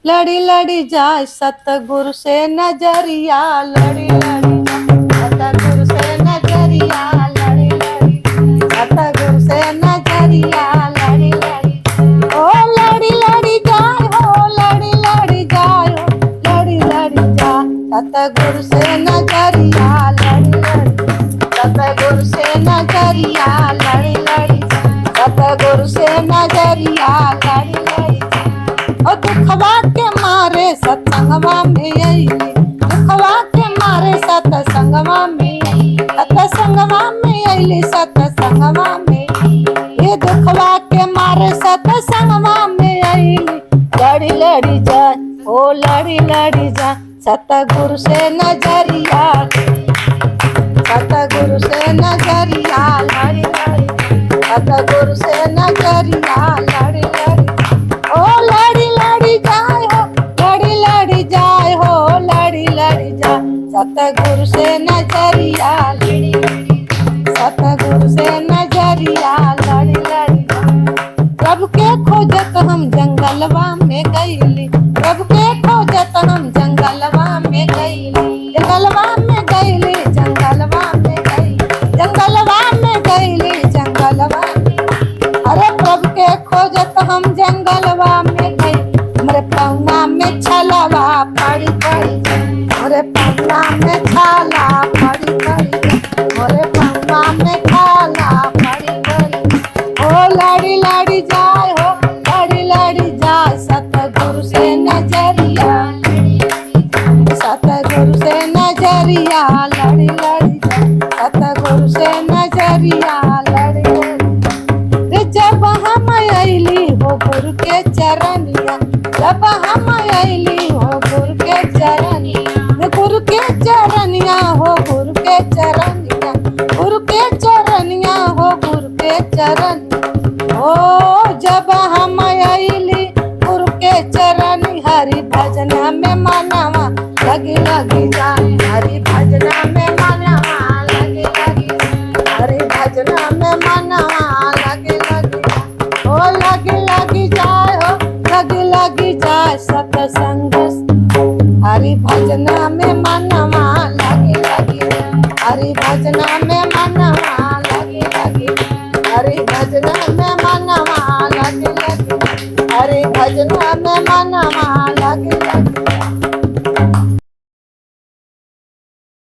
लड़ी लड़ी जाए सतगुरु से नजरिया, लड़ी लड़ी सतगुरु से नजरिया, लड़ी लड़ी सतगुरु से नजरिया, लड़ी लड़ी ओ लड़ी लड़ी जाए हो, लड़ी लड़ी जाए हो, लड़ी लड़ी जा सतगुरु से नजरिया, लड़ी लड़ी सतगुरु से नजरिया, लड़ी लड़ी सतगुरु से नजरिया, लड़ी लड़ी ओ दुखवा के मारे सत्संगवा में अइली, दुखवा के मारे सत्संगवा में सत्संगवा में अइली, सत्संगवा में ये दुखवा के मारे सत्संगवा में अइली, लड़ी लड़ी जा ओ लड़ी लड़ी जा सतगुरु से नजरिया, सतगुरु से नजरिया, लड़ी लड़ी सतगुरु से नजरिया, लड़ी लड़ी ओ लड़ी लड़ी जाए हो, लड़ी लड़ी जाए हो, लड़ी लड़ी जा सतगुरु से नजरिया, सतगुरु से नजरिया, लड़ी लड़ी प्रभु के खोजत हम जंगलवा में गईली, प्रभु के खोजत हम जंगलवा में गईली, जंगलवा में गईली, जंगलवा में गई, जंगलवा में गईली, जंगलवा अरे प्रभु के खोजत हम जंगलवा में गई, हमरे पौना में छलवा पड़ी पड़ी, हमरे पौना में छाला पड़ी पड़ी, हमरे पौना में छाला पड़ी पड़ी ओ लड़ी लड़ी जाए हो, लड़ी लड़ी जाए सतगुरु से नजरिया, सतगुरु से नजरिया, लड़ी लड़ी सतगुरु से नजरिया, लड़ी लड़ी जब हम अइली हो गुरु के चरनिया, जब हम अइली हो गुरु के चरनिया, गुरु के चरनिया हो, गुरु के चरनिया, गुरु के चरनिया हो, गुरु के चरण ओ जब हम अइली गुरु के चरनी, हरि भजन में मनवा लगी लगी जाए, हरि भजन में मनवा लगी लगी, हरि भजन में मनवा लगी लगी ओ लगी लगी जाए हो, लगी लगी जाए सत्संग, हरि भजन में मनवा लगी लगी, हरि भजन में मनवा लगी लगी, हरि भजन में मनवा लगी लगी, हरि भजन में मनवा